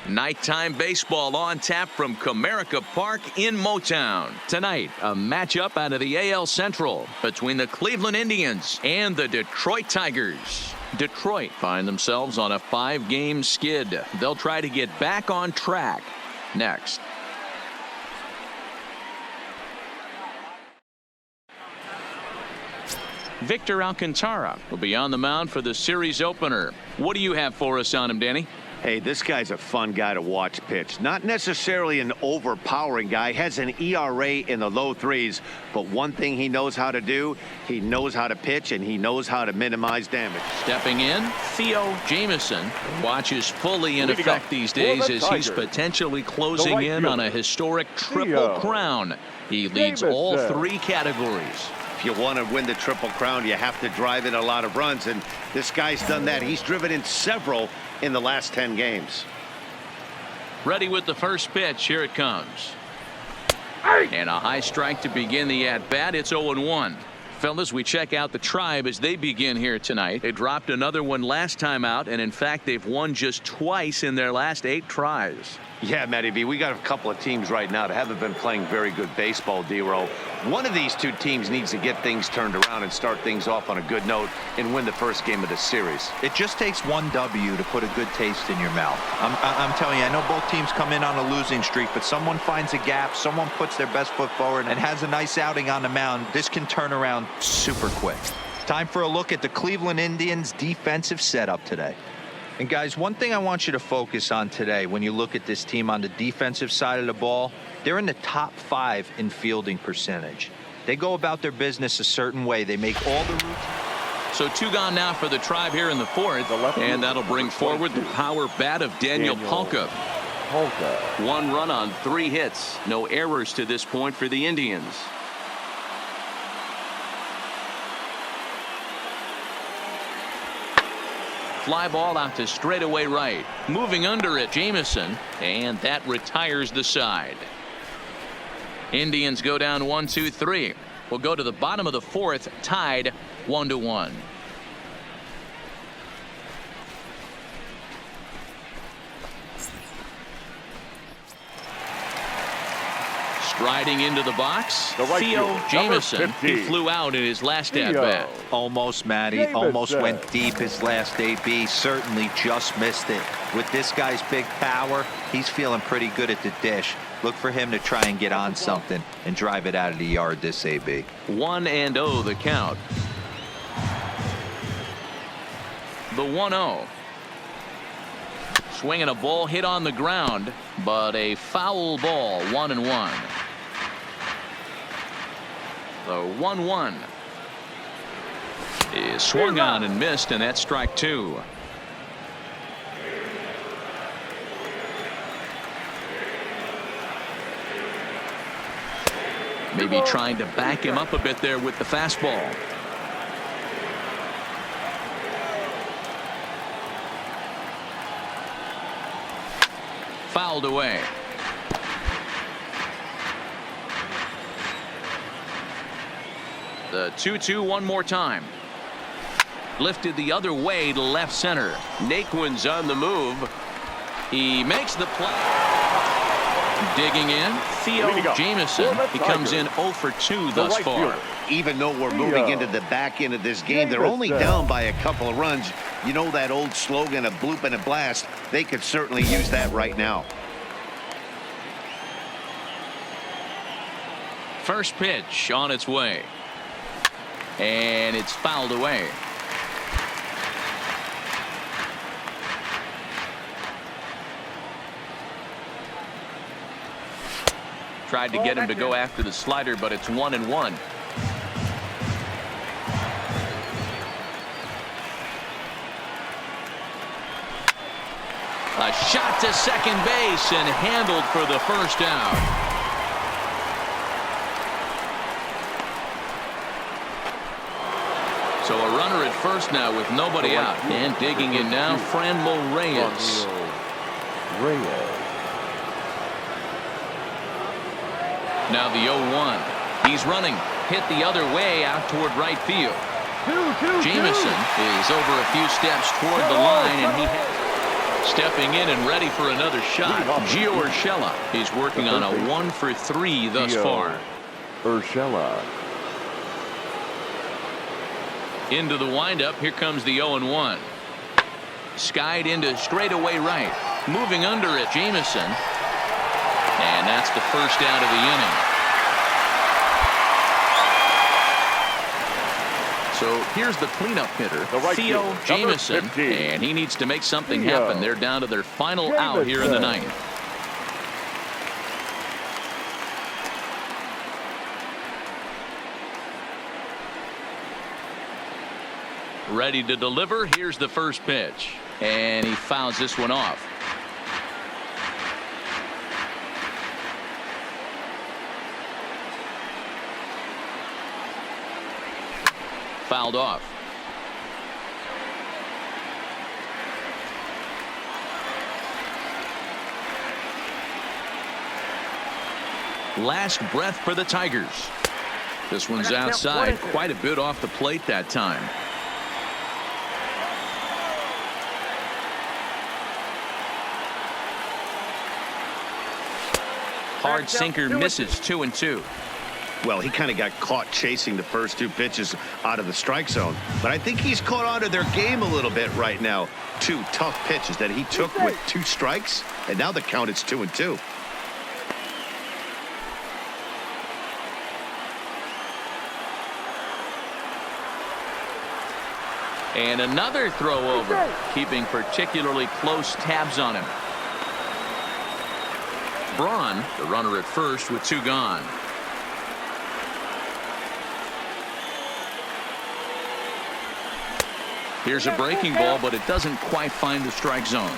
Nighttime baseball on tap from Comerica Park in Motown. Tonight, a matchup out of the AL Central between the Cleveland Indians and the Detroit Tigers. Detroit find themselves on a 5-game skid. They'll try to get back on track next. Victor Alcantara will be on the mound for the series opener. What do you have for us on him, Danny? Hey, this guy's a fun guy to watch pitch. Not necessarily an overpowering guy. Has an ERA in the low 3s. But one thing he knows how to do, he knows how to pitch, and he knows how to minimize damage. Stepping in, Theo Jamieson. Watch is fully in effect these days as he's potentially closing in on a historic triple crown. He leads all 3 categories. If you want to win the Triple Crown, you have to drive in a lot of runs, and this guy's done that. He's driven in several in the last 10 games. Ready with the first pitch. Here it comes. And a high strike to begin the at-bat. It's 0-1. Fellas, we check out the Tribe as they begin here tonight. They dropped another one last time out, and in fact, they've won just twice in their last 8 tries. Yeah, Matty B, we got a couple of teams right now that haven't been playing very good baseball, D-Row. One of these 2 teams needs to get things turned around and start things off on a good note and win the first game of the series. It just takes one W to put a good taste in your mouth. I'm telling you, I know both teams come in on a losing streak, but someone finds a gap, someone puts their best foot forward and has a nice outing on the mound. This can turn around super quick. Time for a look at the Cleveland Indians defensive setup today. And guys, one thing I want you to focus on today when you look at this team on the defensive side of the ball, they're in the top 5 in fielding percentage. They go about their business a certain way. They make all the routines. So 2 gone now for the Tribe here in the 4th, and that'll bring forward the power bat of Daniel Palka. 1 run on 3 hits. No errors to this point for the Indians. Fly ball out to straightaway right. Moving under it, Jamieson, and that retires the side. Indians go down 1-2-3. We'll go to the bottom of the 4th, tied 1-1. Striding into the box, Theo Jamieson. He flew out in his last at-bat. Almost, Matty. Almost went deep his last AB. Certainly just missed it. With this guy's big power, he's feeling pretty good at the dish. Look for him to try and get on something and drive it out of the yard this AB. 1-0 the count. The 1-0. Swinging a ball hit on the ground, but a foul ball. 1-1. The 1-1 is swung on and missed, and that's strike 2. Maybe trying to back him up a bit there with the fastball. Fouled away. The 2-2 one more time. Lifted the other way to left center. Naquin's on the move. He makes the play. Digging in, Theo Jamieson. He comes in 0 for 2 thus far. Even though we're moving into the back end of this game, they're only down by a couple of runs. You know that old slogan, a bloop and a blast. They could certainly use that right now. First pitch on its way. And it's fouled away. Tried to get him to go after the slider, but it's 1-1. A shot to second base and handled for the first out. So a runner at first now with nobody out. And digging in now, Franmil Reyes. Now the 0-1. He's running. Hit the other way out toward right field. Jamieson is over a few steps toward the line, and he has Stepping in and ready for another shot, Gio Urshela. He's working on a 1-for-3 thus far. Urshela. Into the windup. Here comes the 0-1. Skied into straightaway right. Moving under it, Jameson. And that's the first out of the inning. So here's the cleanup hitter, Theo Jameson, and he needs to make something happen. They're down to their final out here in the ninth. Ready to deliver. Here's the first pitch, and he fouls this one off. Fouled off. Last breath for the Tigers. This one's outside, quite a bit off the plate that time. Hard sinker misses, 2-2. Well, he kind of got caught chasing the first two pitches out of the strike zone. But I think he's caught on to their game a little bit right now. Two tough pitches that he took with 2 strikes, and now the count is 2-2. And another throw over, keeping particularly close tabs on him. Braun, the runner at first with 2 gone. Here's a breaking ball, but it doesn't quite find the strike zone.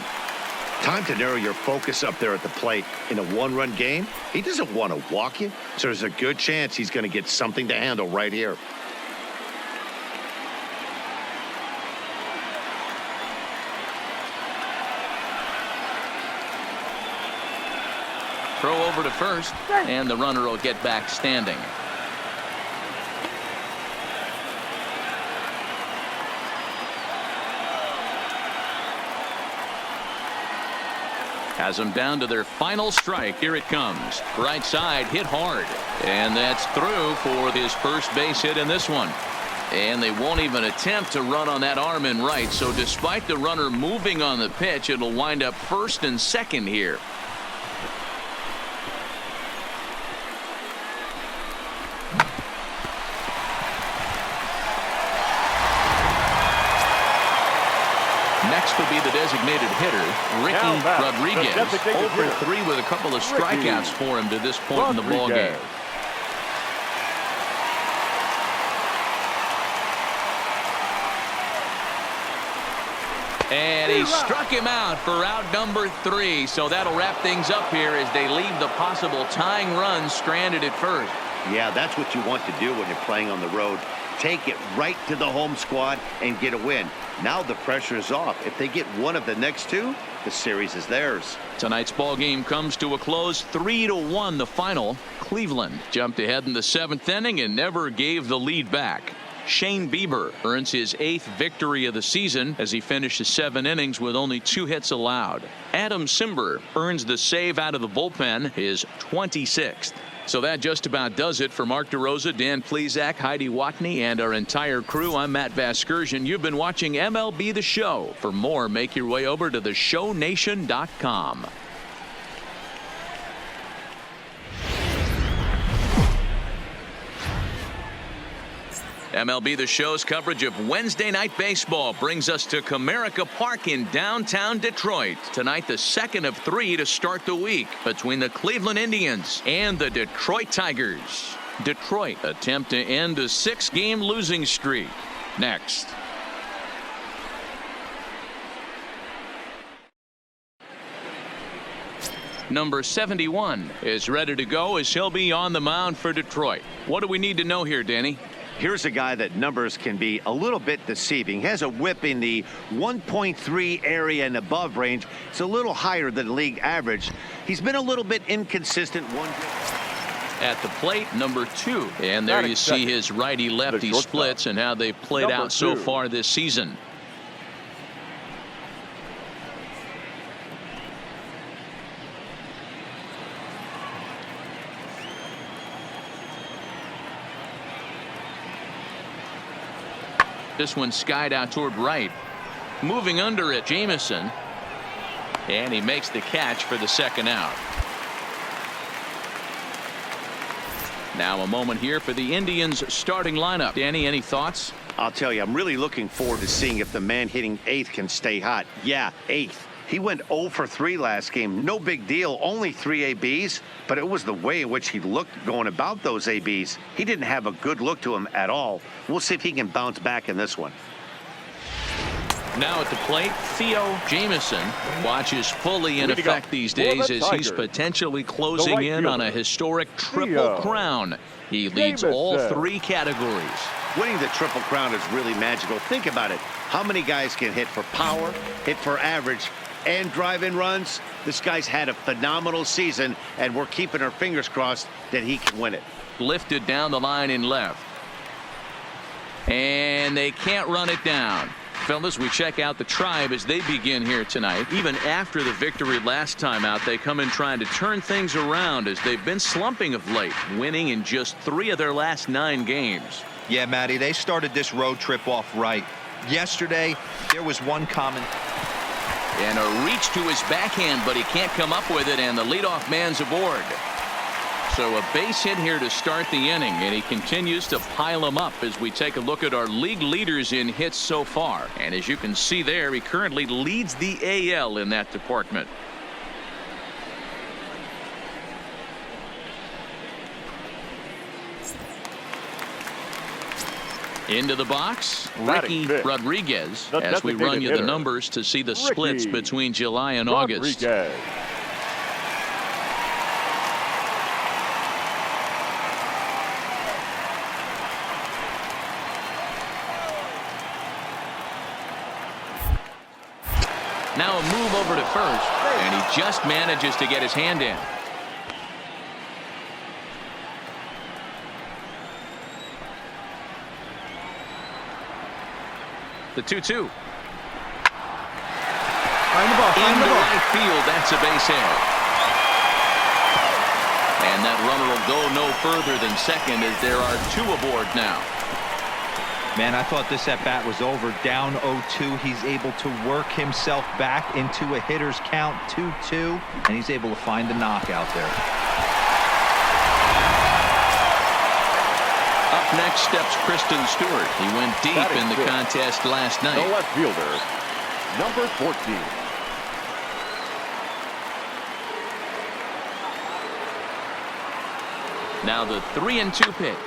Time to narrow your focus up there at the plate. In a 1-run game, he doesn't want to walk you, so there's a good chance he's going to get something to handle right here. Throw over to first, and the runner will get back standing. Has them down to their final strike. Here it comes. Right side hit hard. And that's through for his first base hit in this one. And they won't even attempt to run on that arm in right. So despite the runner moving on the pitch, it'll wind up first and second here. Next will be the designated hitter, Ricky Rodriguez. 0-for-3 with a couple of strikeouts for him to this point in the ball game. And he struck him out for out number 3. So that'll wrap things up here as they leave the possible tying run stranded at first. Yeah, that's what you want to do when you're playing on the road. Take it right to the home squad and get a win. Now the pressure is off. If they get one of the next 2, the series is theirs. Tonight's ball game comes to a close, 3-1 the final. Cleveland jumped ahead in the 7th inning and never gave the lead back. Shane Bieber earns his 8th victory of the season as he finishes 7 innings with only 2 hits allowed. Adam Simber earns the save out of the bullpen, his 26th. So that just about does it for Mark DeRosa, Dan Plesac, Heidi Watney, and our entire crew. I'm Matt Vasgersian. You've been watching MLB The Show. For more, make your way over to theshownation.com. MLB The Show's coverage of Wednesday Night Baseball brings us to Comerica Park in downtown Detroit. Tonight, the second of 3 to start the week between the Cleveland Indians and the Detroit Tigers. Detroit attempt to end a 6-game losing streak. Next. Number 71 is ready to go as he'll be on the mound for Detroit. What do we need to know here, Danny? Here's a guy that numbers can be a little bit deceiving. He has a whip in the 1.3 area and above range. It's a little higher than league average. He's been a little bit inconsistent. At the plate, number 2. And there you see his righty-lefty splits and how they've played out so far this season. This one skied out toward right. Moving under it, Jameson. And he makes the catch for the second out. Now a moment here for the Indians starting lineup. Danny, any thoughts? I'll tell you, I'm really looking forward to seeing if the man hitting 8th can stay hot. Yeah, 8th. He went 0 for 3 last game. No big deal, only 3 ABs, but it was the way in which he looked going about those ABs. He didn't have a good look to him at all. We'll see if he can bounce back in this one. Now at the plate, Theo Jameson watches fully in effect these days as he's potentially closing in on a historic triple crown. He leads all 3 categories. Winning the Triple Crown is really magical. Think about it. How many guys can hit for power, hit for average, and drive-in runs? This guy's had a phenomenal season, and we're keeping our fingers crossed that he can win it. Lifted down the line in left. And they can't run it down. Fellas, we check out the Tribe as they begin here tonight. Even after the victory last time out, they come in trying to turn things around as they've been slumping of late, winning in just 3 of their last 9 games. Yeah, Matty, they started this road trip off right. Yesterday, there was one common. And a reach to his backhand, but he can't come up with it, and the leadoff man's aboard. So a base hit here to start the inning, and he continues to pile them up as we take a look at our league leaders in hits so far. And as you can see there, he currently leads the AL in that department. Into the box, Ricky Rodriguez, as we run you the numbers to see the splits between July and August. Now a move over to first, and he just manages to get his hand in. The 2-2. Into right field, that's a base hit. And that runner will go no further than second as there are 2 aboard now. Man, I thought this at bat was over. Down 0-2. He's able to work himself back into a hitter's count, 2-2, and he's able to find the knockout there. Up next steps Kristen Stewart. He went deep in the contest last night. The left fielder, number 14. Now the 3-2 pitch.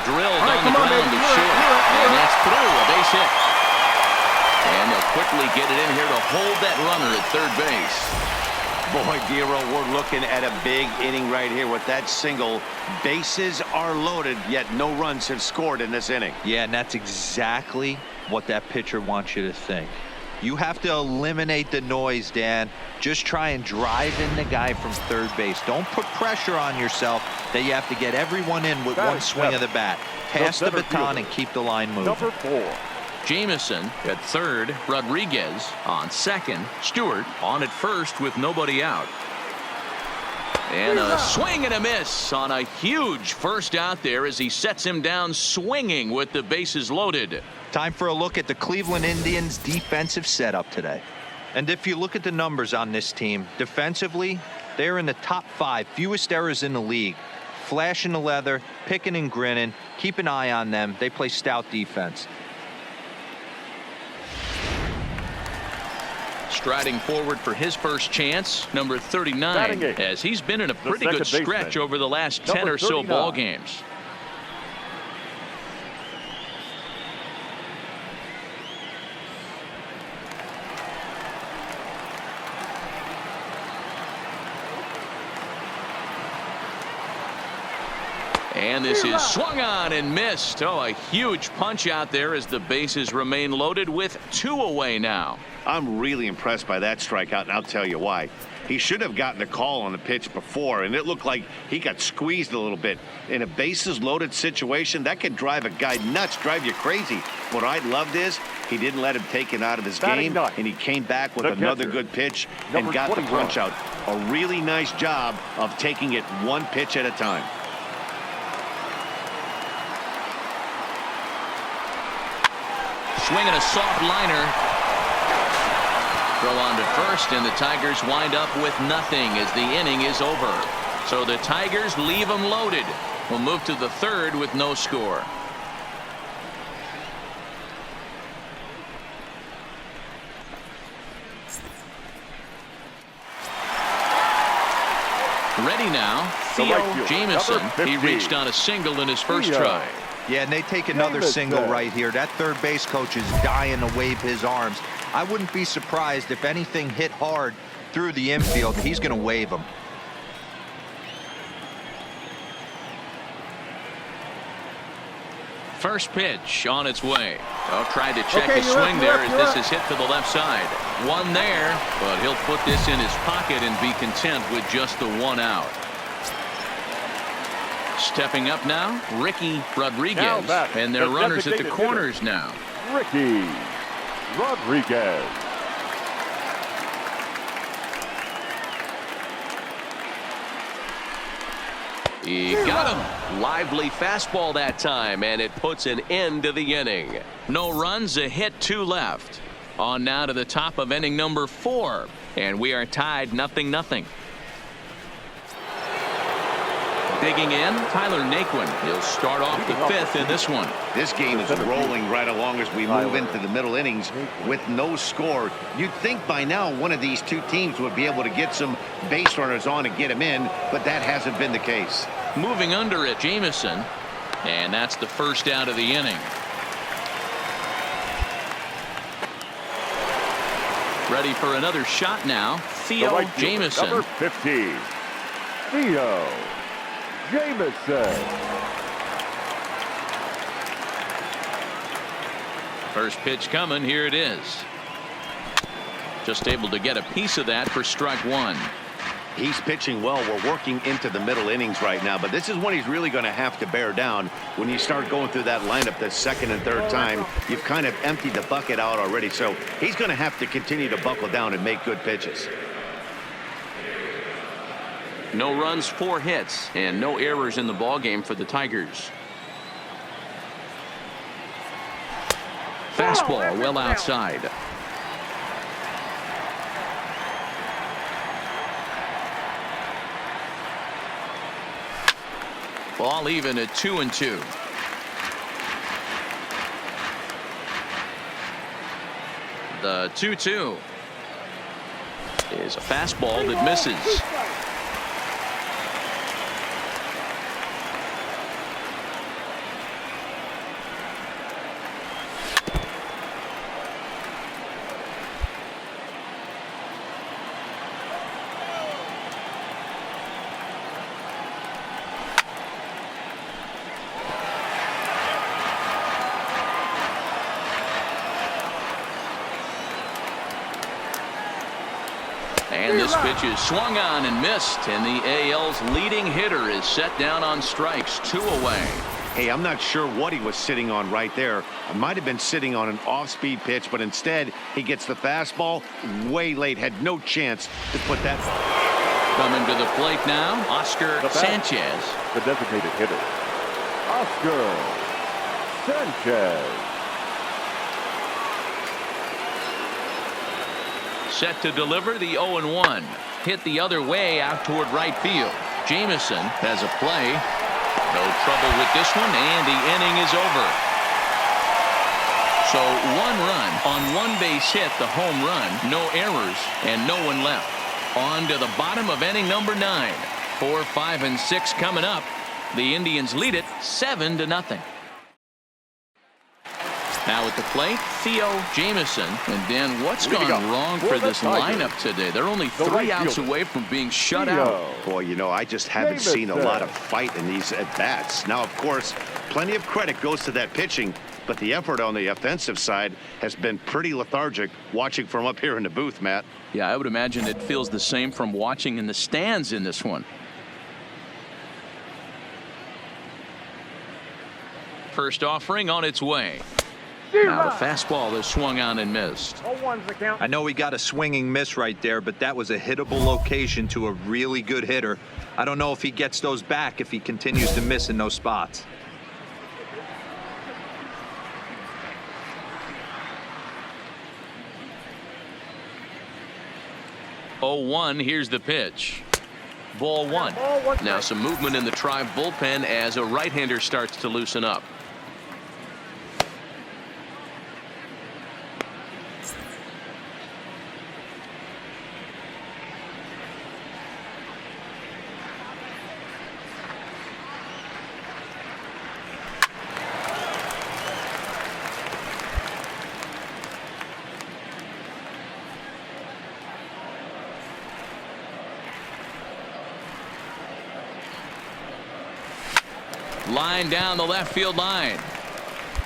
Drilled on the ground to short. And that's through. A base hit. And they'll quickly get it in here to hold that runner at third base. Boy, Giro, we're looking at a big inning right here with that single. Bases are loaded, yet no runs have scored in this inning. Yeah, and that's exactly what that pitcher wants you to think. You have to eliminate the noise, Dan. Just try and drive in the guy from third base. Don't put pressure on yourself that you have to get everyone in with one swing of the bat. Pass the baton and keep the line moving. Number 4. Jameson at third, Rodriguez on second, Stewart on at first with nobody out. And a swing and a miss on a huge first out there as he sets him down swinging with the bases loaded. Time for a look at the Cleveland Indians defensive setup today. And if you look at the numbers on this team, defensively, they're in the top 5, fewest errors in the league. Flashing the leather, picking and grinning, keep an eye on them. They play stout defense. Striding forward for his first chance, number 39, as he's been in a pretty good stretch over the last 10 or so ball games. And this is swung on and missed. Oh, a huge punch out there as the bases remain loaded with 2 away now. I'm really impressed by that strikeout, and I'll tell you why. He should have gotten a call on the pitch before, and it looked like he got squeezed a little bit. In a bases loaded situation, that could drive a guy nuts, drive you crazy. What I loved is he didn't let him take it out of his game, and he came back with another good pitch and got the punch out. A really nice job of taking it one pitch at a time. swinging a soft liner. Throw on to first, and the Tigers wind up with nothing as the inning is over. So the Tigers leave them loaded. We'll move to the third with no score. Ready now, Theo Jamieson. He reached on a single in his first try. Yeah, and they take another single right here. That third base coach is dying to wave his arms. I wouldn't be surprised if anything hit hard through the infield. He's going to wave them. First pitch on its way. Oh, tried to check his swing there as this is hit to the left side. One there, but he'll put this in his pocket and be content with just the one out. Stepping up now, Ricky Rodriguez, and their runners at the corners now. Ricky Rodriguez. He got him. Lively fastball that time, and it puts an end to the inning. No runs, a hit, 2 left. On now to the top of inning number 4, and we are tied 0-0. Digging in, Tyler Naquin. He'll start off the 5th in this one. This game is rolling right along as we move into the middle innings with no score. You'd think by now one of these two teams would be able to get some base runners on and get them in, but that hasn't been the case. Moving under at Jamieson, and that's the first out of the inning. Ready for another shot now, Theo Jamieson. Number 15, Theo Jamieson. First pitch coming. Here it is. Just able to get a piece of that for strike 1. He's pitching well. We're working into the middle innings right now, but this is when he's really going to have to bear down. When you start going through that lineup the second and third time, you've kind of emptied the bucket out already. So he's going to have to continue to buckle down and make good pitches. No runs, 4 hits, and no errors in the ballgame for the Tigers. Fastball well outside. Ball even at 2-2. The 2-2 is a fastball that misses. And this pitch is swung on and missed, and the AL's leading hitter is set down on strikes, 2 away. Hey, I'm not sure what he was sitting on right there. It might have been sitting on an off-speed pitch, but instead he gets the fastball way late. Had no chance to put that. Coming to the plate now, Oscar Sanchez. The designated hitter, Oscar Sanchez. Set to deliver the 0-1. Hit the other way out toward right field. Jamieson has a play. No trouble with this one, and the inning is over. So 1 run on 1 base hit, the home run, no errors, and no one left. On to the bottom of inning number 9. 4, 5, and 6 coming up. The Indians lead it 7-0. Now at the plate, Theo Jamieson. And Dan, what's gone wrong for this lineup today? They're only 3 outs away from being shut out. Boy, you know, I just haven't seen a lot of fight in these at-bats. Now, of course, plenty of credit goes to that pitching, but the effort on the offensive side has been pretty lethargic watching from up here in the booth, Matt. Yeah, I would imagine it feels the same from watching in the stands in this one. First offering on its way. Now the fastball is swung on and missed. I know he got a swinging miss right there, but that was a hittable location to a really good hitter. I don't know if he gets those back if he continues to miss in those spots. 0-1. Here's the pitch. Ball one. Now some movement in the Tribe bullpen as a right-hander starts to loosen up. Line down the left field line,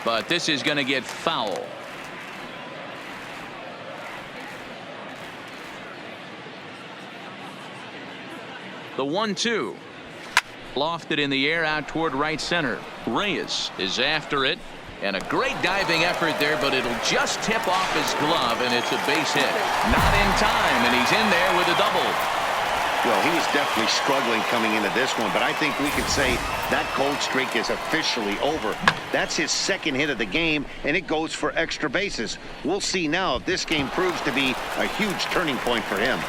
but this is going to get foul. The 1-2 lofted in the air out toward right center. Reyes is after it, and a great diving effort there, but it'll just tip off his glove, and it's a base hit. Not in time, and he's in there with a double. Well, he was definitely struggling coming into this one, but I think we can say that cold streak is officially over. That's his second hit of the game, and it goes for extra bases. We'll see now if this game proves to be a huge turning point for him.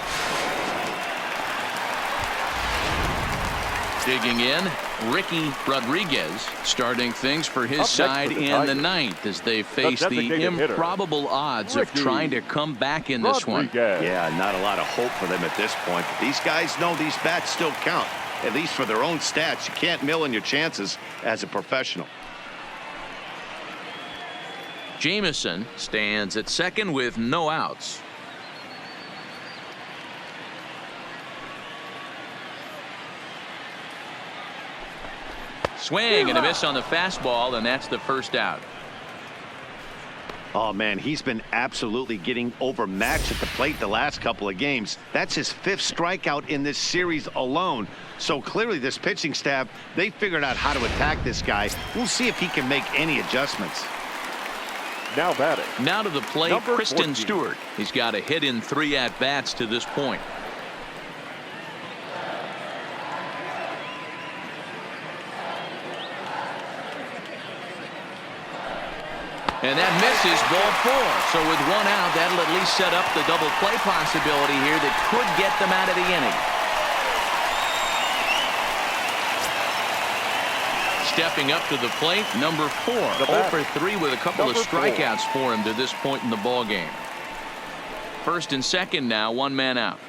Digging in, Ricky Rodriguez starting things for his side in the ninth as they face the improbable odds of trying to come back in this one. Yeah, not a lot of hope for them at this point. But these guys know these bats still count, at least for their own stats. You can't mill in your chances as a professional. Jamison stands at second with no outs. Swing and a miss on the fastball, and that's the first out. Oh, man, he's been absolutely getting overmatched at the plate the last couple of games. That's his 5th strikeout in this series alone. So clearly this pitching staff, they figured out how to attack this guy. We'll see if he can make any adjustments. Now batting. Now to the plate, Number Kristen 14. Stewart. He's got a hit in 3 at-bats to this point. And that misses, ball 4. So with 1 out, that'll at least set up the double play possibility here that could get them out of the inning. Stepping up to the plate, number 4. 0 for 3 with a couple of strikeouts for him to this point in the ball game. First and second now, 1 man out.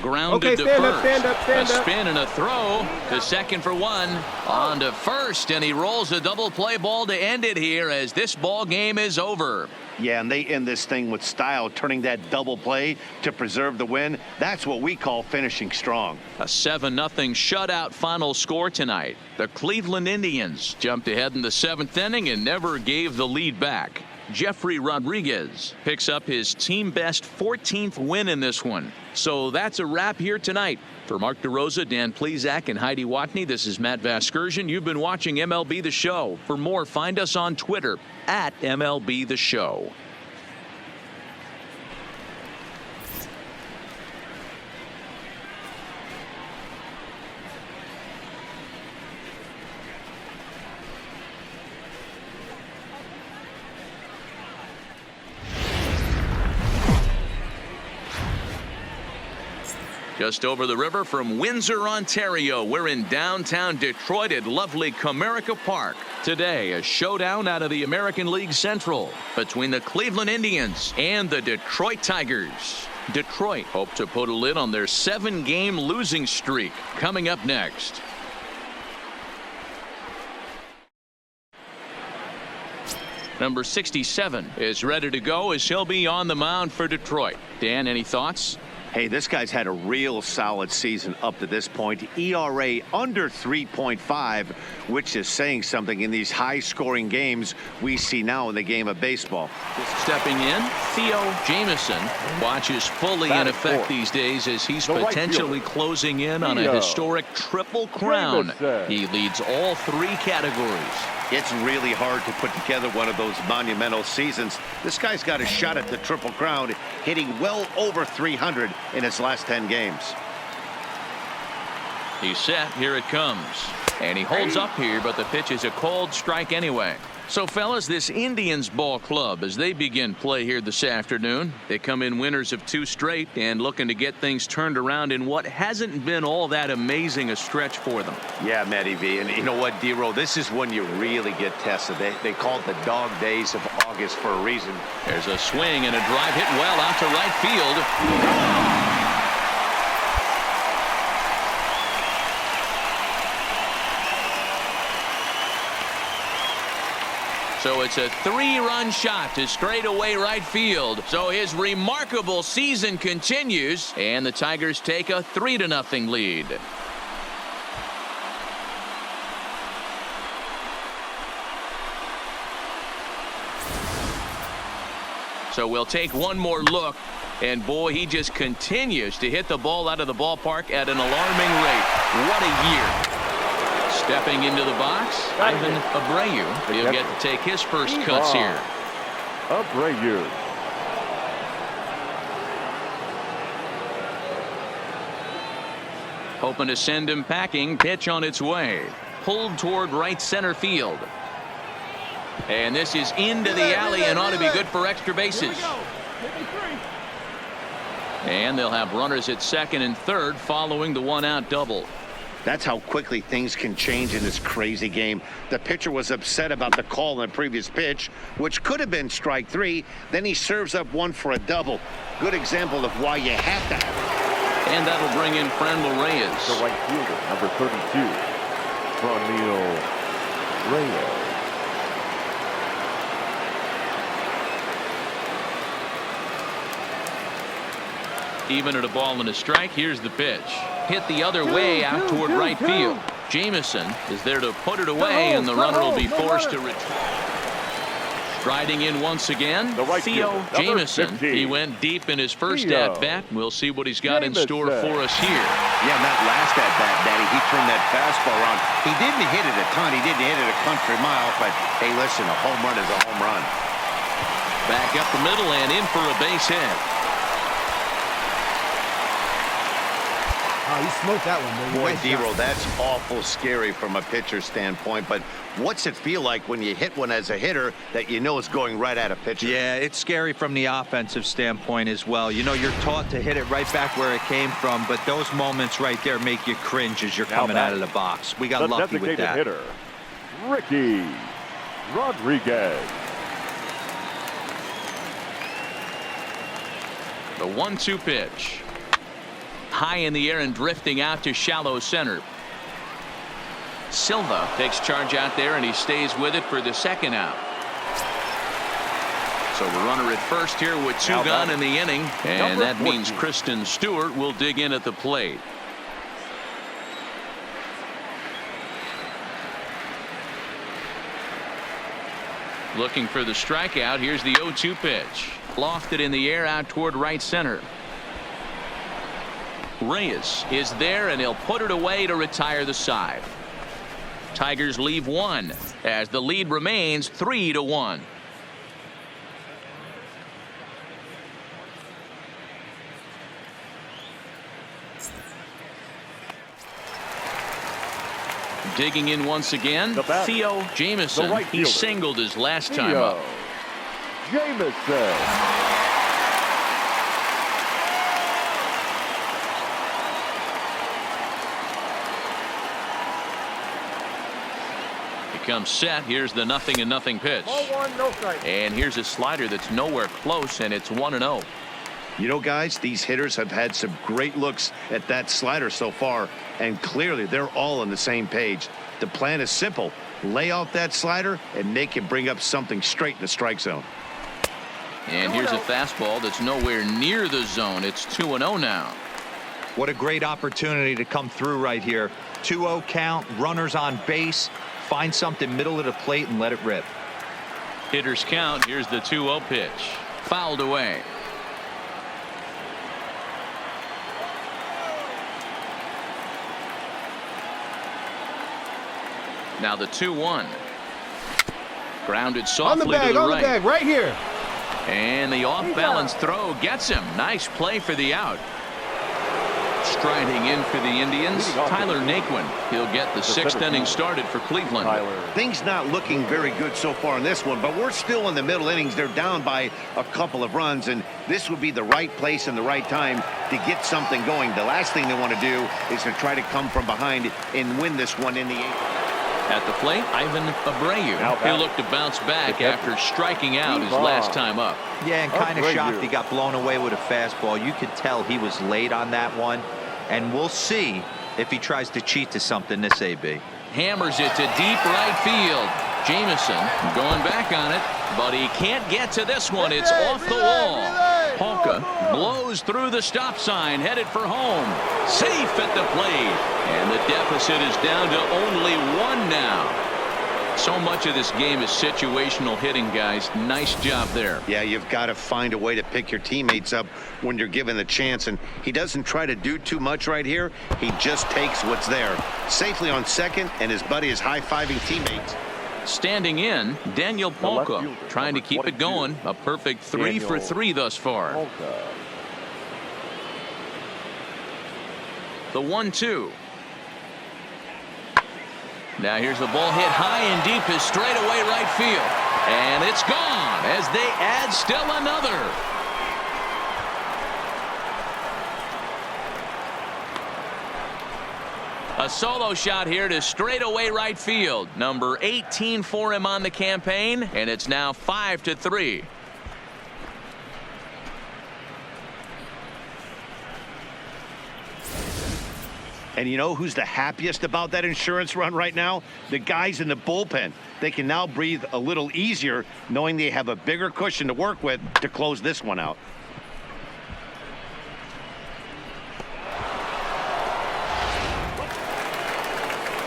Grounded to first. Stand up. A spin and a throw to second for 1. On to first, and he rolls a double play ball to end it here as this ball game is over. Yeah, and they end this thing with style, turning that double play to preserve the win. That's what we call finishing strong. A 7-0 shutout final score tonight. The Cleveland Indians jumped ahead in the 7th inning and never gave the lead back. Jeffrey Rodriguez picks up his team best 14th win in this one. So that's a wrap here tonight. For Mark DeRosa, Dan Plesac, and Heidi Watney, this is Matt Vasgersian. You've been watching MLB The Show. For more, find us on Twitter at MLB The Show. Just over the river from Windsor, Ontario, we're in downtown Detroit at lovely Comerica Park. Today, a showdown out of the American League Central between the Cleveland Indians and the Detroit Tigers. Detroit hope to put a lid on their 7-game losing streak. Coming up next. Number 67 is ready to go as he'll be on the mound for Detroit. Dan, any thoughts? Hey, this guy's had a real solid season up to this point. ERA under 3.5, which is saying something in these high-scoring games we see now in the game of baseball. Stepping in, Theo Jamison watches fully in effect these days as he's potentially closing in on a historic triple crown. He leads all 3 categories. It's really hard to put together one of those monumental seasons. This guy's got a shot at the Triple Crown, hitting well over 300 in his last 10 games. He's set. Here it comes. And he holds up here, but the pitch is a cold strike anyway. So, fellas, this Indians ball club, as they begin play here this afternoon, they come in winners of 2 straight and looking to get things turned around in what hasn't been all that amazing a stretch for them. Yeah, Matty V. And you know what, D-Roll? This is when you really get tested. They call it the dog days of August for a reason. There's a swing and a drive hit well out to right field. So it's a 3-run shot to straightaway right field. So his remarkable season continues, and the Tigers take a 3-0 lead. So we'll take one more look, and boy, he just continues to hit the ball out of the ballpark at an alarming rate. What a year. Stepping into the box, Ivan Abreu. He'll get to take his first cuts here. Abreu. Hoping to send him packing. Pitch on its way. Pulled toward right center field. And this is into the alley and ought to be good for extra bases. And they'll have runners at second and third following the 1-out double. That's how quickly things can change in this crazy game. The pitcher was upset about the call in the previous pitch, which could have been strike 3. Then he serves up one for a double. Good example of why you have to have it. And that'll bring in Franmil Reyes. The right fielder, number 32, Franmil Reyes. Even at a ball and a strike, here's the pitch. Hit the other way out toward right field. Jamison is there to put it away, and the runner will be forced to return. Striding in once again, Theo Jamison. He went deep in his first at-bat. We'll see what he's got in store for us here. Yeah, that last at-bat, Daddy, he turned that fastball around. He didn't hit it a ton. He didn't hit it a country mile, but hey, listen, a home run is a home run. Back up the middle and in for a base hit. Oh, you smoked that one, boy. Boy, D-Roll, that's awful scary from a pitcher standpoint, but what's it feel like when you hit one as a hitter that you know is going right at a pitcher? Yeah, it's scary from the offensive standpoint as well. You know, you're taught to hit it right back where it came from, but those moments right there make you cringe as you're coming out of the box. We got lucky with that. Hitter, Ricky Rodriguez. The 1-2 pitch. High in the air and drifting out to shallow center. Silva takes charge out there, and he stays with it for the 2nd out. So the runner at first here with 2 gone in the inning, and that means Kristen Stewart will dig in at the plate. Looking for the strikeout. Here's the 0-2 pitch. Lofted in the air out toward right center. Reyes is there, and he'll put it away to retire the side. Tigers leave 1 as the lead remains 3-1. Digging in once again, Theo Jamison. He singled his last time up. Jamison. Comes set. Here's the 0-0 pitch. And here's a slider that's nowhere close, and it's 1-0. You know, guys, these hitters have had some great looks at that slider so far, and clearly they're all on the same page. The plan is simple. Lay off that slider and make him bring up something straight in the strike zone. And here's a fastball that's nowhere near the zone. It's 2-0 now. What a great opportunity to come through right here. 2-0 count, runners on base. Find something middle of the plate and let it rip. Hitters count. Here's the 2-0 pitch. Fouled away. Now the 2-1. Grounded softly to the right. On the bag, right here. And the off-balance throw gets him. Nice play for the out. striding in for the Indians, Tyler Naquin. He'll get the sixth inning started for Cleveland. Things not looking very good so far in this one, but we're still in the middle innings. They're down by a couple of runs, and this would be the right place and the right time to get something going. The last thing they want to do is to try to come from behind and win this one in the eighth. At the plate, Ivan Abreu. He'll look to bounce back after striking out his last time up. Yeah, and kind of shocked he got blown away with a fastball. You could tell he was late on that one, and we'll see if he tries to cheat to something this AB. Hammers it to deep right field. Jameson going back on it, but he can't get to this one. It's off the wall. Polka blows through the stop sign, headed for home. Safe at the plate, and the deficit is down to only one now. So much of this game is situational hitting, guys. Nice job there. Yeah, you've got to find a way to pick your teammates up when you're given the chance, and he doesn't try to do too much right here. He just takes what's there. Safely on second, and his buddy is high-fiving teammates. Standing in, Daniel Polka, trying to keep it going. A perfect 3 for 3 thus far. The 1-2. Now here's the ball hit high and deep to straightaway right field. And it's gone as they add still another. A solo shot here to straightaway right field. Number 18 for him on the campaign, and it's now 5-3. And you know who's the happiest about that insurance run right now? The guys in the bullpen. They can now breathe a little easier knowing they have a bigger cushion to work with to close this one out.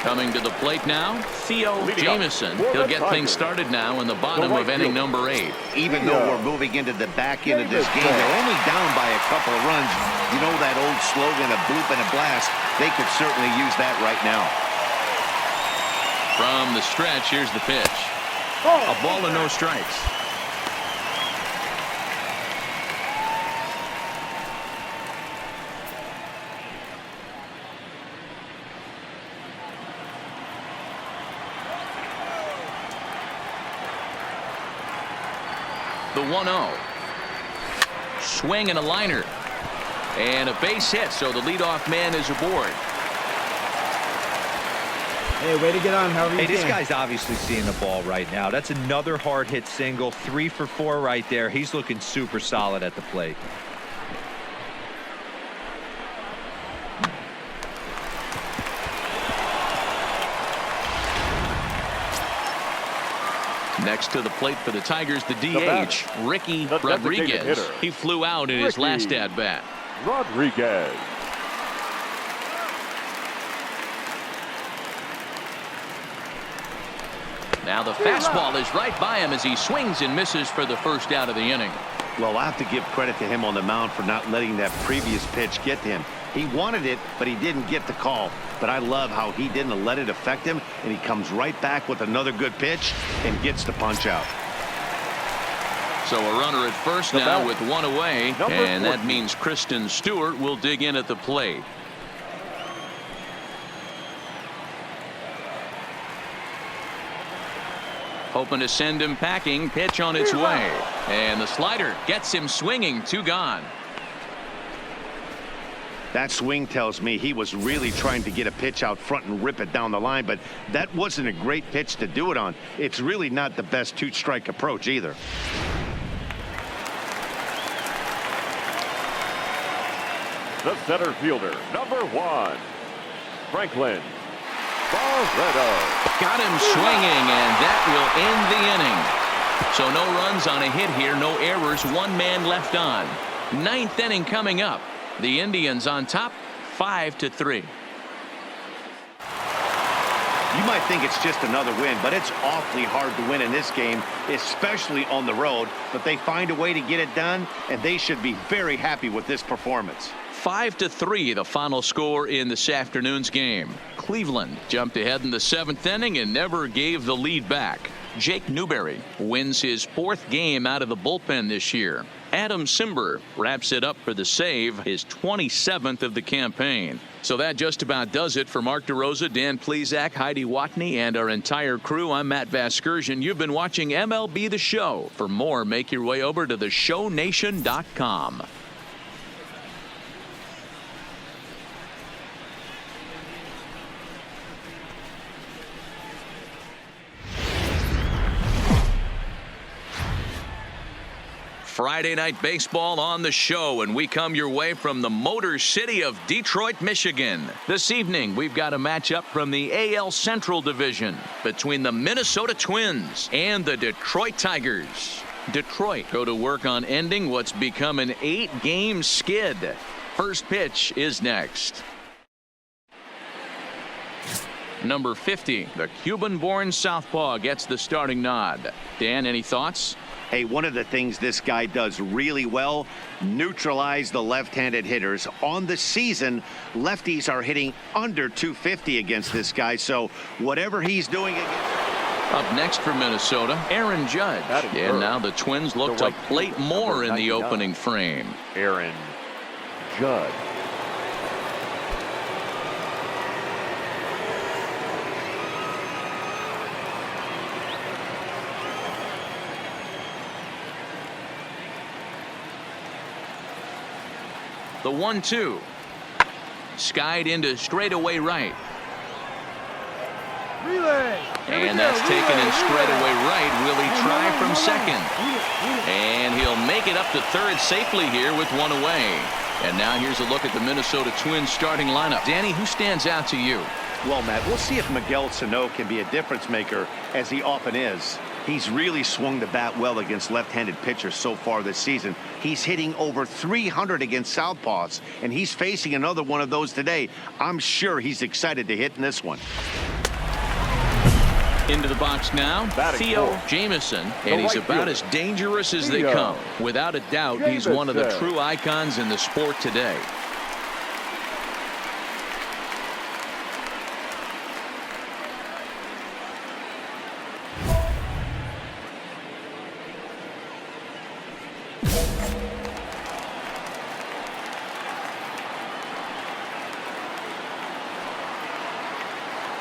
Coming to the plate now, Theo Jameson. He'll get things started now in the bottom of inning number 8. Even though we're moving into the back end of this game, they're only down by a couple of runs. You know that old slogan, a bloop and a blast. They could certainly use that right now. From the stretch, here's the pitch. A ball and no strikes. The 1-0. Swing and a liner. And a base hit, so the leadoff man is aboard. Hey, way to get on, however you can. This guy's obviously seeing the ball right now. That's another hard hit single. 3 for 4 right there. He's looking super solid at the plate. Next to the plate for the Tigers, the DH, Ricky Rodriguez. He flew out in his last at-bat. Rodriguez. Now the fastball is right by him as he swings and misses for the first out of the inning. Well, I have to give credit to him on the mound for not letting that previous pitch get to him. He wanted it, but he didn't get the call. But I love how he didn't let it affect him, and he comes right back with another good pitch and gets the punch out. So a runner at first now with one away, and that means Kristen Stewart will dig in at the plate. Hoping to send him packing. Pitch on its way, and the slider gets him swinging. 2 gone. That swing tells me he was really trying to get a pitch out front and rip it down the line, but that wasn't a great pitch to do it on. It's really not the best 2-strike approach either. The center fielder, number 1, Franklin Barreto. Got him swinging, and that will end the inning. So no runs on a hit here, no errors, 1 man left on. 9th inning coming up. The Indians on top, 5-3. You might think it's just another win, but it's awfully hard to win in this game, especially on the road. But they find a way to get it done, and they should be very happy with this performance. 5-3, the final score in this afternoon's game. Cleveland jumped ahead in the 7th inning and never gave the lead back. Jake Newberry wins his 4th game out of the bullpen this year. Adam Simber wraps it up for the save, his 27th of the campaign. So that just about does it for Mark DeRosa, Dan Plesac, Heidi Watney, and our entire crew. I'm Matt Vasgersian. You've been watching MLB The Show. For more, make your way over to theshownation.com. Friday Night Baseball on the show, and we come your way from the Motor City of Detroit, Michigan. This evening, we've got a matchup from the AL Central Division between the Minnesota Twins and the Detroit Tigers. Detroit go to work on ending what's become an 8-game skid. First pitch is next. Number 50, the Cuban-born southpaw, gets the starting nod. Dan, any thoughts? Hey, one of the things this guy does really well, neutralize the left-handed hitters. On the season, lefties are hitting under 250 against this guy, so whatever he's doing against... Up next for Minnesota, Aaron Judge. And now the Twins look to plate more in the opening frame. Aaron Judge. The 1-2. Skied into straightaway right. And that's taken in straightaway right. Will he try from second? And he'll make it up to third safely here with one away. And now here's a look at the Minnesota Twins starting lineup. Danny, who stands out to you? Well, Matt, we'll see if Miguel Sano can be a difference maker, as he often is. He's really swung the bat well against left-handed pitchers so far this season. He's hitting over 300 against southpaws, and he's facing another one of those today. I'm sure he's excited to hit in this one. Into the box now, Theo Jamison, and he's about as dangerous as they come. Without a doubt, he's one of the true icons in the sport today.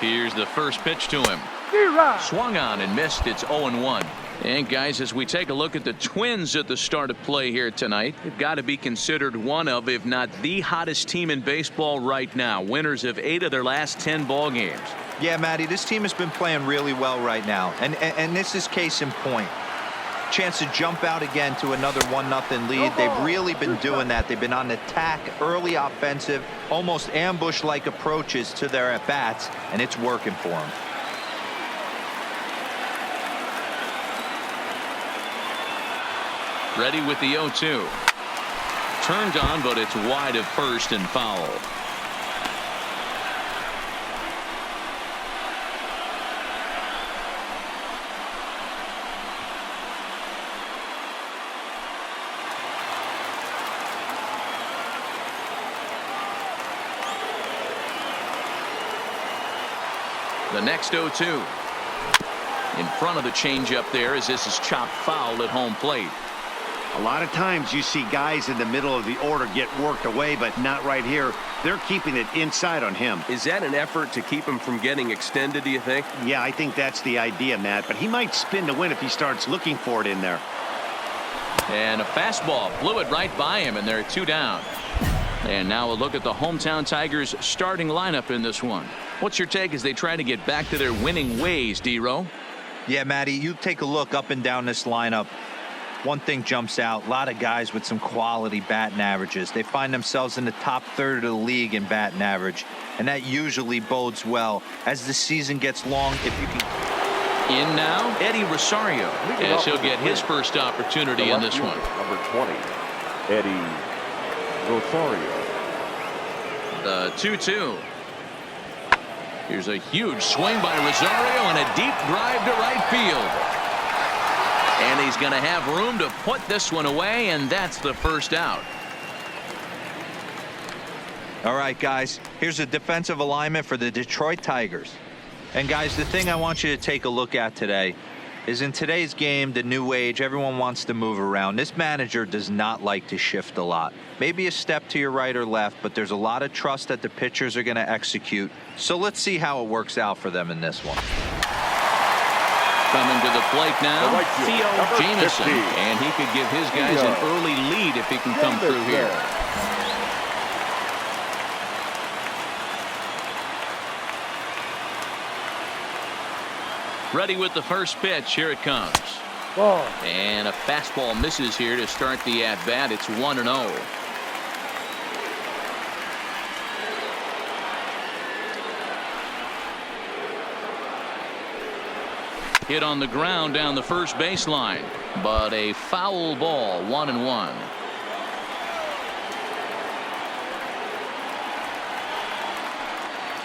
Here's the first pitch to him. Swung on and missed. It's 0-1. And guys, as we take a look at the Twins at the start of play here tonight, they've got to be considered one of, if not the hottest team in baseball right now. Winners of 8 of their last 10 ball games. Yeah, Matty, this team has been playing really well right now. And this is case in point. Chance to jump out again to another 1-0 lead. They've really been doing that. They've been on attack, early offensive, almost ambush-like approaches to their at-bats, and it's working for them. Ready with the 0-2. Turned on, but it's wide of first and foul. The next 0-2. In front of the changeup there, as this is chopped foul at home plate. A lot of times you see guys in the middle of the order get worked away, but not right here. They're keeping it inside on him. Is that an effort to keep him from getting extended, do you think? Yeah, I think that's the idea, Matt, but he might spin to win if he starts looking for it in there. And a fastball blew it right by him, and they're 2 down. And now a look at the hometown Tigers starting lineup in this one. What's your take as they try to get back to their winning ways, D-Row? Yeah, Matty, you take a look up and down this lineup. One thing jumps out, a lot of guys with some quality batting averages. They find themselves in the top third of the league in batting average, and that usually bodes well as the season gets long. If you can. In now, Eddie Rosario, as he'll get his first opportunity in this one. Number 20, Eddie Rosario. The 2-2. Here's a huge swing by Rosario and a deep drive to right field. And he's going to have room to put this one away, and that's the first out. All right, guys, here's a defensive alignment for the Detroit Tigers. And guys, the thing I want you to take a look at today, is in today's game, the new age, everyone wants to move around. This manager does not like to shift a lot. Maybe a step to your right or left, but there's a lot of trust that the pitchers are going to execute. So let's see how it works out for them in this one. Coming to the plate now, right Theo field, Jamieson. 50. And he could give his guys an early lead if he can come through here. Ready with the first pitch. Here it comes. Ball. And a fastball misses here to start the at-bat. It's 1-0. Hit on the ground down the first baseline, but a foul ball, 1-1.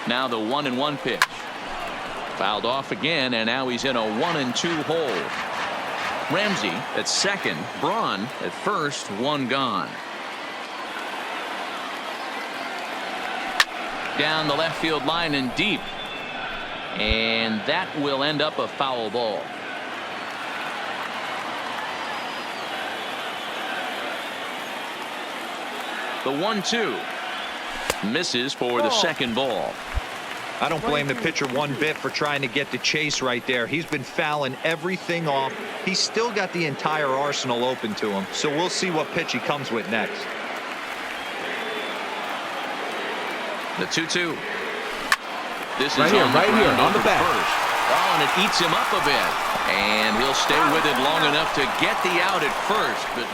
Now the 1-1 pitch. Fouled off again, and now he's in a 1-2 hole. Ramsey at second, Braun at first, one gone. Down the left field line and deep. And that will end up a foul ball. The 1-2 misses for the second ball. I don't blame the pitcher one bit for trying to get the chase right there. He's been fouling everything off. He's still got the entire arsenal open to him. So we'll see what pitch he comes with next. The 2-2. This is right here, on the ground on the over back. first. Oh, and it eats him up a bit. And he'll stay with it long enough to get the out at first. But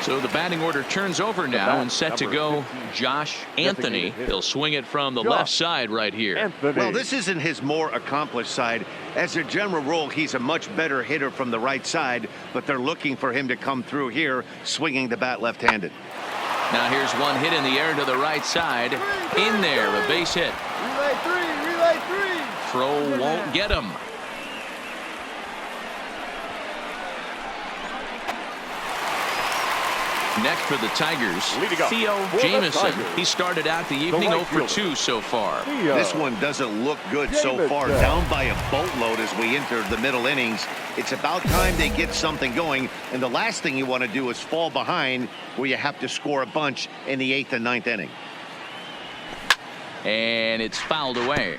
so the batting order turns over now and set to go Josh Anthony. He'll swing it from the left side right here. Well, this isn't his more accomplished side. As a general rule, he's a much better hitter from the right side, but they're looking for him to come through here swinging the bat left-handed. Now here's one hit in the air to the right side. In there, a base hit. Relay three. Throw won't get him. Next for the Tigers, Theo Jamieson. He started out the evening 0 for 2 so far. This one doesn't look good so far. Down by a boatload as we enter the middle innings. It's about time they get something going, and the last thing you want to do is fall behind where you have to score a bunch in the 8th and 9th inning. And it's fouled away.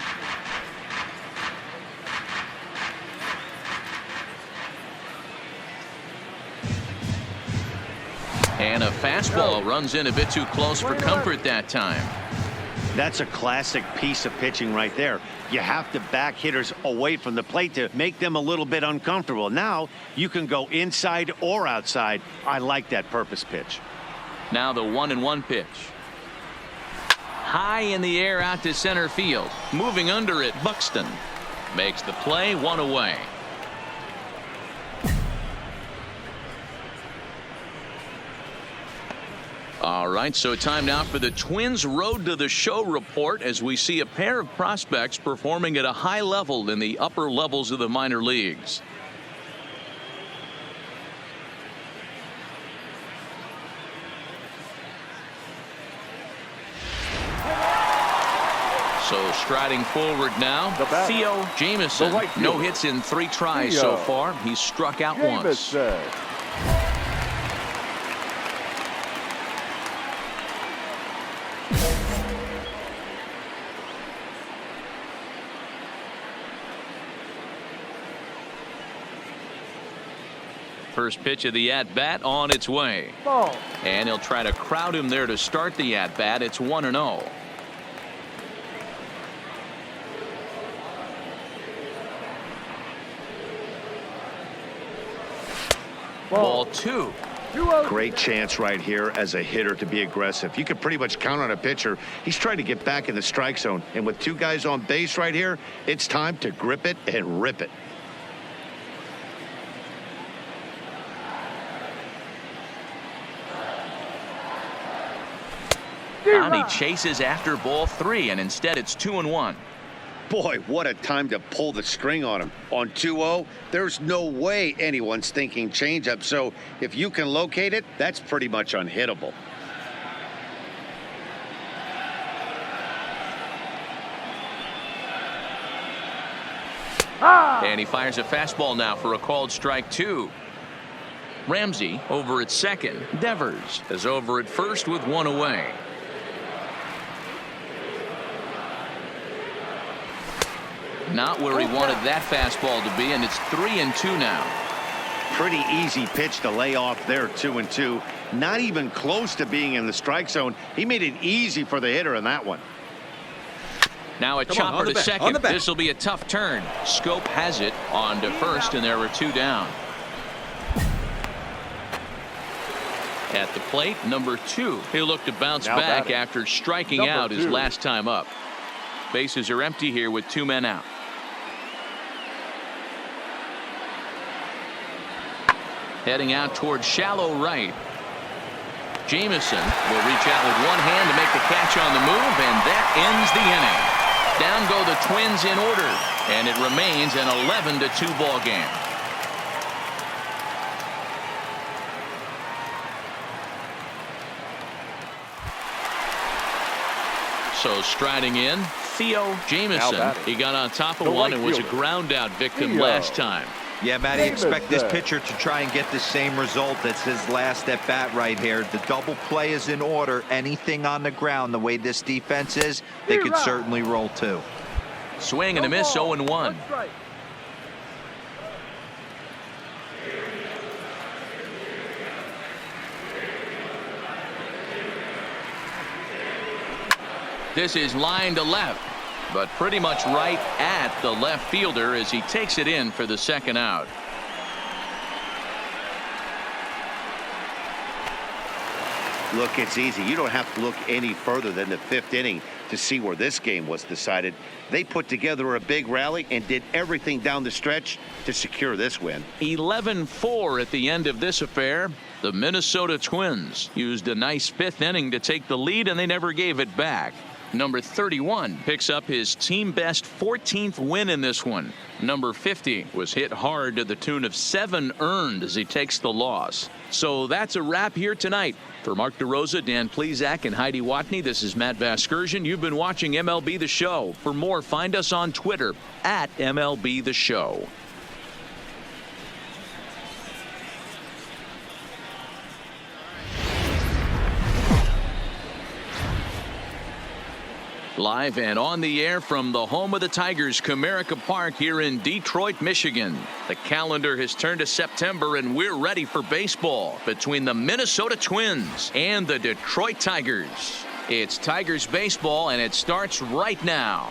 And a fastball runs in a bit too close for comfort that time. That's a classic piece of pitching right there. You have to back hitters away from the plate to make them a little bit uncomfortable. Now you can go inside or outside. I like that purpose pitch. Now the 1-1 pitch. High in the air out to center field. Moving under it, Buxton makes the play, one away. All right, so time now for the Twins Road to the Show report as we see a pair of prospects performing at a high level in the upper levels of the minor leagues. So striding forward now, Theo Jamieson. No hits in 3 tries so far. He's struck out once. First pitch of the at-bat on its way. Ball. And he'll try to crowd him there to start the at-bat. It's 1-0. Ball 2. Great chance right here as a hitter to be aggressive. You can pretty much count on a pitcher. He's trying to get back in the strike zone. And with 2 guys on base right here, it's time to grip it and rip it. And he chases after ball 3, and instead it's 2-1. Boy, what a time to pull the string on him. On 2-0, there's no way anyone's thinking changeup. So if you can locate it, that's pretty much unhittable. And he fires a fastball now for a called strike 2. Ramsey over at second. Devers is over at first with 1 away. Not where he wanted that fastball to be, and it's 3-2 now. Pretty easy pitch to lay off there, 2-2. Not even close to being in the strike zone. He made it easy for the hitter in that one. Now a chopper to second. This will be a tough turn. Scope has it on to first, and there are 2 down. At the plate, number 2. He'll look to bounce back after striking out his last time up. Bases are empty here with 2 men out. Heading out towards shallow right. Jamison will reach out with one hand to make the catch on the move, and that ends the inning. Down go the Twins in order, and it remains an 11-2 ball game. So striding in, Theo Jamison. He got on top of one and was a ground out victim last time. Yeah, Matty, expect this pitcher to try and get the same result. That's his last at bat right here. The double play is in order. Anything on the ground, the way this defense is, they could certainly roll too. Swing and a miss, 0-1. This is line to left, but pretty much right at the left fielder as he takes it in for the second out. Look, it's easy. You don't have to look any further than the 5th inning to see where this game was decided. They put together a big rally and did everything down the stretch to secure this win. 11-4 at the end of this affair. The Minnesota Twins used a nice 5th inning to take the lead, and they never gave it back. Number 31 picks up his team best 14th win in this one. Number 50 was hit hard to the tune of 7 earned as he takes the loss. So that's a wrap here tonight. For Mark DeRosa, Dan Plesac, and Heidi Watney, this is Matt Vasgersian. You've been watching MLB The Show. For more, find us on Twitter at MLB The Show. Live and on the air from the home of the Tigers, Comerica Park here in Detroit, Michigan. The calendar has turned to September, and we're ready for baseball between the Minnesota Twins and the Detroit Tigers. It's Tigers baseball, and it starts right now.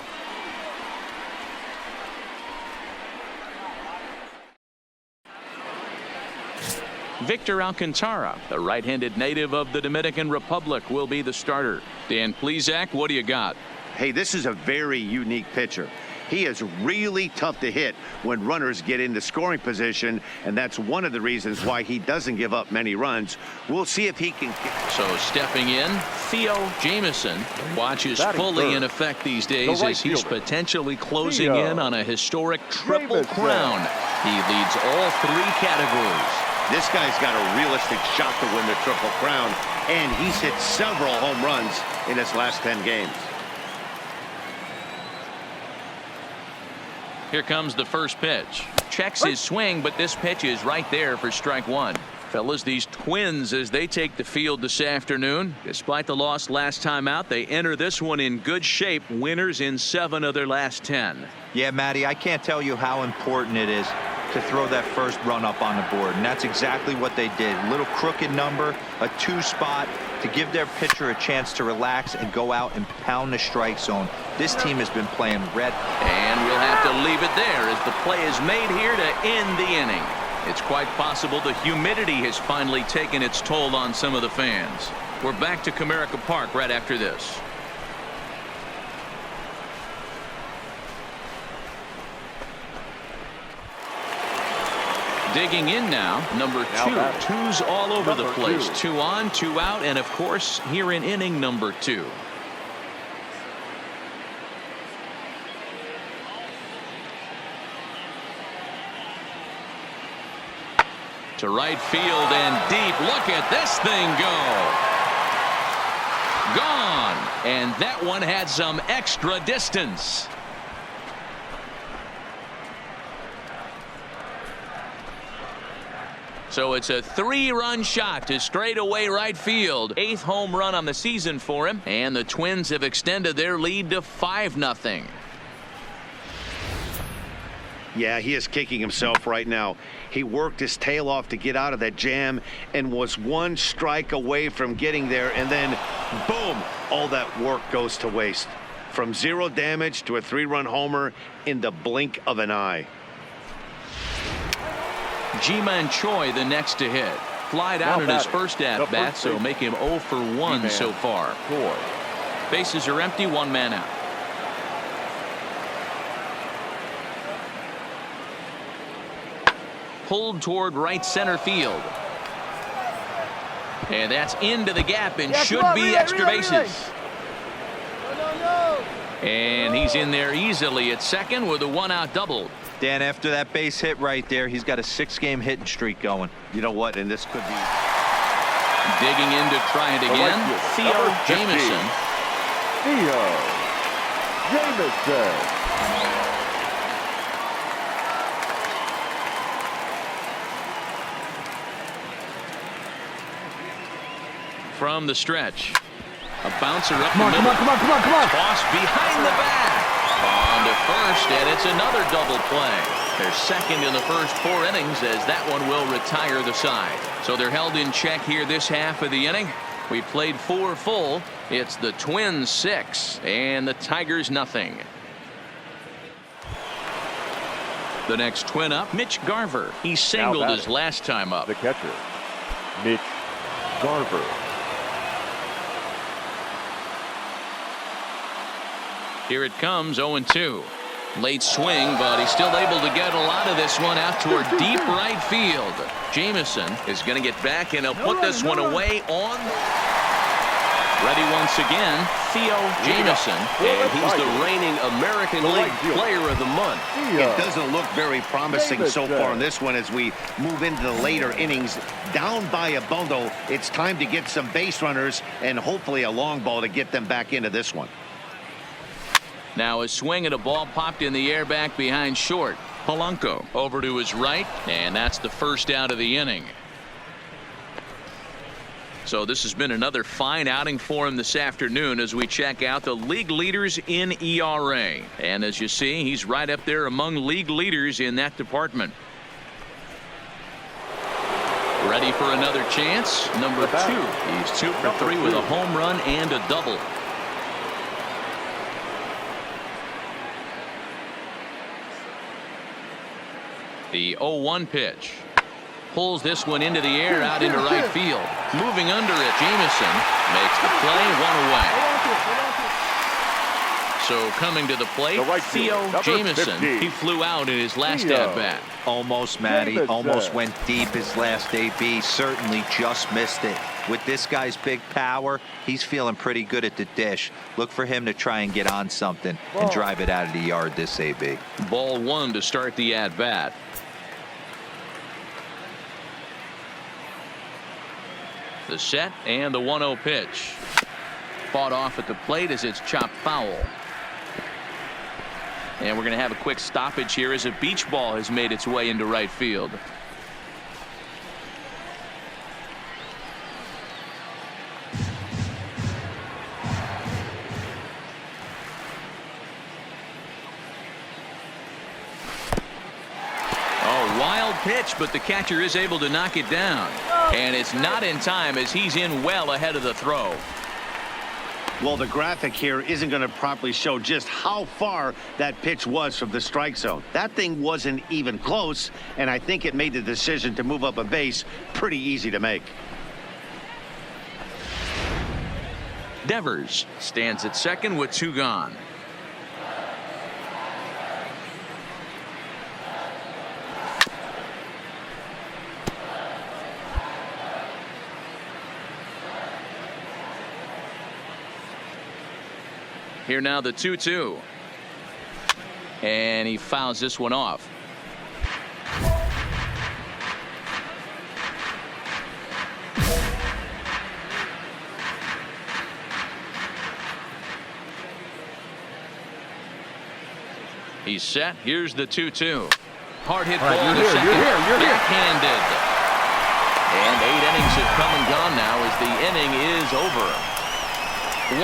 Victor Alcantara, the right-handed native of the Dominican Republic, will be the starter. Dan Plesac, what do you got? Hey, this is a very unique pitcher. He is really tough to hit when runners get into scoring position, and that's one of the reasons why he doesn't give up many runs. We'll see if he can. So stepping in, Theo Jamison. Watch is fully in effect these days as he's potentially closing in on a historic triple crown. He leads all 3 categories. This guy's got a realistic shot to win the Triple Crown, and he's hit several home runs in his last 10 games. Here comes the first pitch. Checks his swing, but this pitch is right there for strike 1. Fellas, these Twins, as they take the field this afternoon, despite the loss last time out, they enter this one in good shape, winners in 7 of their last 10. Yeah, Matty, I can't tell you how important it is to throw that first run up on the board, and that's exactly what they did. A little crooked number, a 2 spot to give their pitcher a chance to relax and go out and pound the strike zone. This team has been playing red. And we'll have to leave it there as the play is made here to end the inning. It's quite possible the humidity has finally taken its toll on some of the fans. We're back to Comerica Park right after this. Digging in now, number 2. Twos all over the place. 2 on, 2 out, and of course, here in inning number 2. To right field and deep. Look at this thing go. Gone. And that one had some extra distance. So it's a 3-run shot to straightaway right field. 8th home run on the season for him, and the Twins have extended their lead to 5-0. Yeah, he is kicking himself right now. He worked his tail off to get out of that jam and was 1 strike away from getting there, and then boom, all that work goes to waste. From 0 damage to a 3-run homer in the blink of an eye. Ji-Man Choi the next to hit. Flied out in his first at-bat, so make him 0 for 1 so far. Bases are empty, 1 man out. Pulled toward right center field. And that's into the gap and should be extra bases. And he's in there easily at second with a 1-out double. Dan, after that base hit right there, he's got a 6-game hitting streak going. You know what? And this could be. Digging in to try it again. Theo Jamison. Theo Jamison. From the stretch. A bouncer up Come on, the come middle. on, come on, come on, come on. Toss behind the back. On to first, and it's another double play. They're second in the first 4 innings, as that one will retire the side. So they're held in check here this half of the inning. We played 4 full. It's the Twins 6 and the Tigers nothing. The next Twin up, Mitch Garver. He singled his last time up. The catcher, Mitch Garver. Here it comes, 0-2. Late swing, but he's still able to get a lot of this one out toward deep right field. Jamison is going to get back, and he'll put this one away on. Ready once again, Theo Jamison. And he's the reigning American League Player of the Month. It doesn't look very promising so far in this one as we move into the later innings. Down by a bundle, it's time to get some base runners and hopefully a long ball to get them back into this one. Now a swing at a ball popped in the air back behind short. Polanco over to his right, and that's the first out of the inning. So this has been another fine outing for him this afternoon as we check out the league leaders in ERA. And as you see, he's right up there among league leaders in that department. Ready for another chance. Number 2. He's 2 for 3 with a home run and a double. The 0-1 pitch. Pulls this one into the air out into right field. Moving under it, Jamison makes the play, 1 away. So coming to the plate, Theo Jamison. He flew out in his last at-bat. Almost, Matty. Almost went deep his last AB. Certainly just missed it. With this guy's big power, he's feeling pretty good at the dish. Look for him to try and get on something and drive it out of the yard this AB. Ball 1 to start the at-bat. The set and the 1-0 pitch. Fought off at the plate as it's chopped foul. And we're going to have a quick stoppage here as a beach ball has made its way into right field. Wild pitch, but the catcher is able to knock it down. And it's not in time as he's in well ahead of the throw. Well, the graphic here isn't going to properly show just how far that pitch was from the strike zone. That thing wasn't even close, and I think it made the decision to move up a base pretty easy to make. Devers stands at second with 2 gone. Here now the 2-2. And he fouls this one off. He's set. Here's the 2-2. Hard hit ball to second. Backhanded. And 8 innings have come and gone now as the inning is over.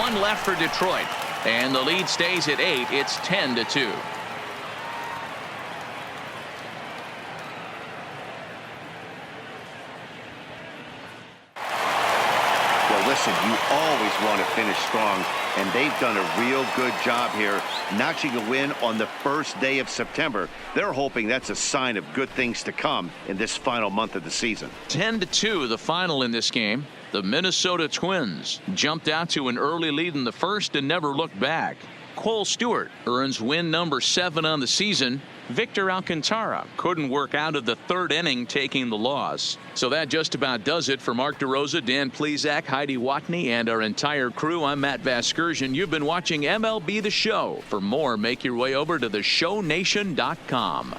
1 left for Detroit, and the lead stays at 8. It's 10-2. Listen, you always want to finish strong, and they've done a real good job here, notching a win on the first day of September. They're hoping that's a sign of good things to come in this final month of the season. 10-2, the final in this game. The Minnesota Twins jumped out to an early lead in the first and never looked back. Cole Stewart earns win number 7 on the season. Victor Alcantara couldn't work out of the 3rd inning, taking the loss. So that just about does it for Mark DeRosa, Dan Plesac, Heidi Watney, and our entire crew. I'm Matt Vasgersian. You've been watching MLB The Show. For more, make your way over to theshownation.com.